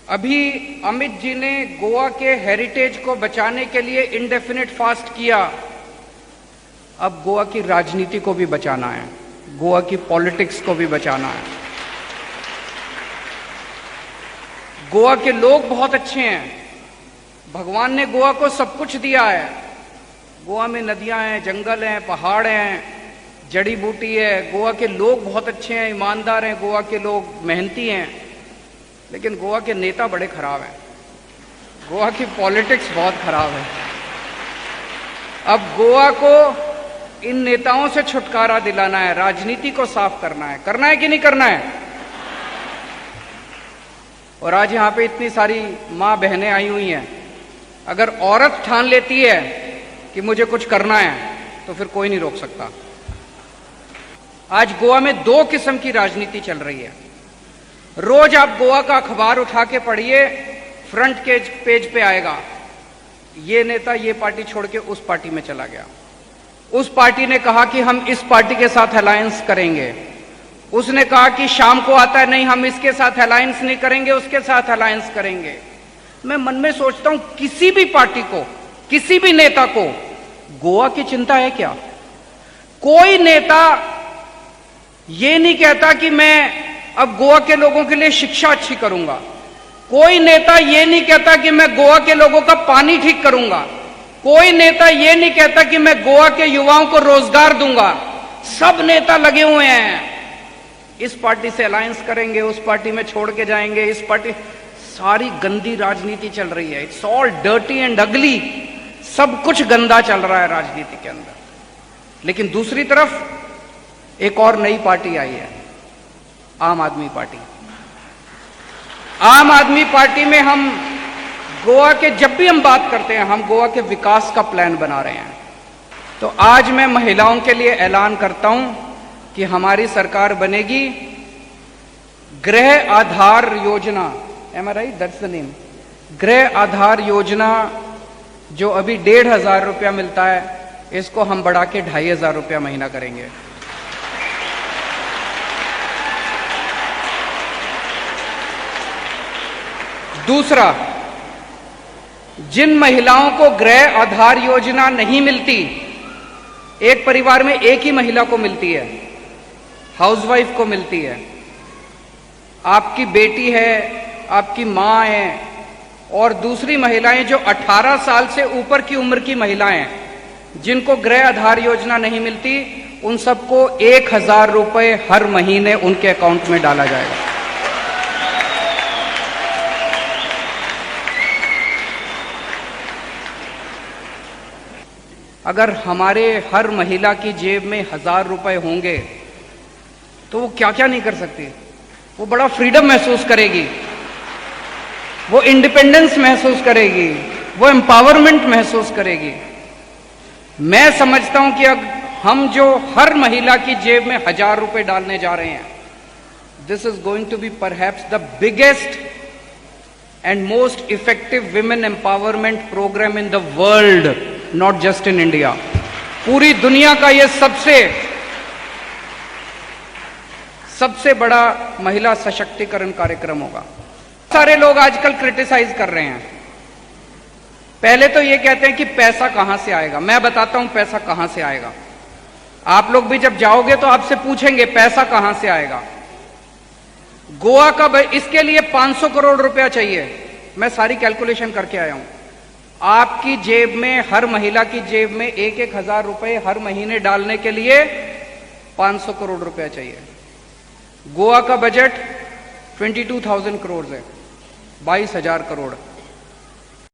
अभी अमित जी ने गोवा के हेरिटेज को बचाने के लिए इंडेफिनिट फास्ट किया। अब गोवा की राजनीति को भी बचाना है, गोवा की पॉलिटिक्स को भी बचाना है। गोवा के लोग बहुत अच्छे हैं, भगवान ने गोवा को सब कुछ दिया है। गोवा में नदियां हैं, जंगल हैं, पहाड़ हैं, जड़ी बूटी है। गोवा के लोग बहुत अच्छे हैं, ईमानदार हैं, गोवा के लोग मेहनती हैं। लेकिन गोवा के नेता बड़े खराब हैं, गोवा की पॉलिटिक्स बहुत खराब है। अब गोवा को इन नेताओं से छुटकारा दिलाना है, राजनीति को साफ करना है कि नहीं करना है? और आज यहां पे इतनी सारी मां बहनें आई हुई हैं, अगर औरत ठान लेती है कि मुझे कुछ करना है तो फिर कोई नहीं रोक सकता। आज गोवा में दो किस्म की राजनीति चल रही है। रोज आप गोवा का अखबार उठा के पढ़िए, फ्रंट के पेज पे आएगा, ये नेता ये पार्टी छोड़ के उस पार्टी में चला गया, उस पार्टी ने कहा कि हम इस पार्टी के साथ अलायंस करेंगे, उसने कहा कि शाम को आता है, नहीं हम इसके साथ अलायंस नहीं करेंगे, उसके साथ अलायंस करेंगे। मैं मन में सोचता हूं, किसी भी पार्टी को, किसी भी नेता को गोवा की चिंता है क्या? कोई नेता ये नहीं कहता कि मैं अब गोवा के लोगों के लिए शिक्षा अच्छी करूंगा, कोई नेता ये नहीं कहता कि मैं गोवा के लोगों का पानी ठीक करूंगा, कोई नेता ये नहीं कहता कि मैं गोवा के युवाओं को रोजगार दूंगा। सब नेता लगे हुए हैं, इस पार्टी से अलायंस करेंगे, उस पार्टी में छोड़ के जाएंगे, इस पार्टी, सारी गंदी राजनीति चल रही है। इट्स ऑल डर्टी एंड अगली, सब कुछ गंदा चल रहा है राजनीति के अंदर। लेकिन दूसरी तरफ एक और नई पार्टी आई है, आम आदमी पार्टी। आम आदमी पार्टी में हम गोवा के, जब भी हम बात करते हैं, हम गोवा के विकास का प्लान बना रहे हैं। तो आज मैं महिलाओं के लिए ऐलान करता हूं कि हमारी सरकार बनेगी Griha Aadhaar Yojana. Am I right? That's the name. Griha Aadhaar योजना, जो अभी 1,500 रुपया मिलता है, इसको हम बढ़ा के 2,500 रुपया महीना करेंगे। दूसरा, जिन महिलाओं को गृह आधार योजना नहीं मिलती, एक परिवार में एक ही महिला को मिलती है, हाउसवाइफ को मिलती है, आपकी बेटी है, आपकी मां है, और दूसरी महिलाएं जो 18 साल से ऊपर की उम्र की महिलाएं हैं, जिनको गृह आधार योजना नहीं मिलती, उन सबको 1,000 रुपए हर महीने उनके अकाउंट में डाला जाएगा। अगर हमारे हर महिला की जेब में 1,000 रुपए होंगे तो वो क्या क्या नहीं कर सकती। वो बड़ा फ्रीडम महसूस करेगी, वो इंडिपेंडेंस महसूस करेगी, वो एम्पावरमेंट महसूस करेगी। मैं समझता हूं कि अब हम जो हर महिला की जेब में 1,000 रुपए डालने जा रहे हैं, this is going to be perhaps the biggest and most effective women empowerment programme in the world, not just in India. पूरी दुनिया का यह सबसे बड़ा महिला सशक्तिकरण कार्यक्रम होगा। सारे लोग आजकल क्रिटिसाइज कर रहे हैं। पहले तो ये कहते हैं कि पैसा कहां से आएगा। मैं बताता हूं पैसा कहां से आएगा। आप लोग भी जब जाओगे तो आपसे पूछेंगे पैसा कहां से आएगा। गोवा का इसके लिए 500 करोड़ रुपया चाहिए। मैं सारी कैलकुलेशन करके आया हूं। आपकी जेब में, हर महिला की जेब में 1,000 रुपए हर महीने डालने के लिए 500 करोड़ रुपया चाहिए। गोवा का बजट 22,000 करोड़ है, 22,000 करोड़।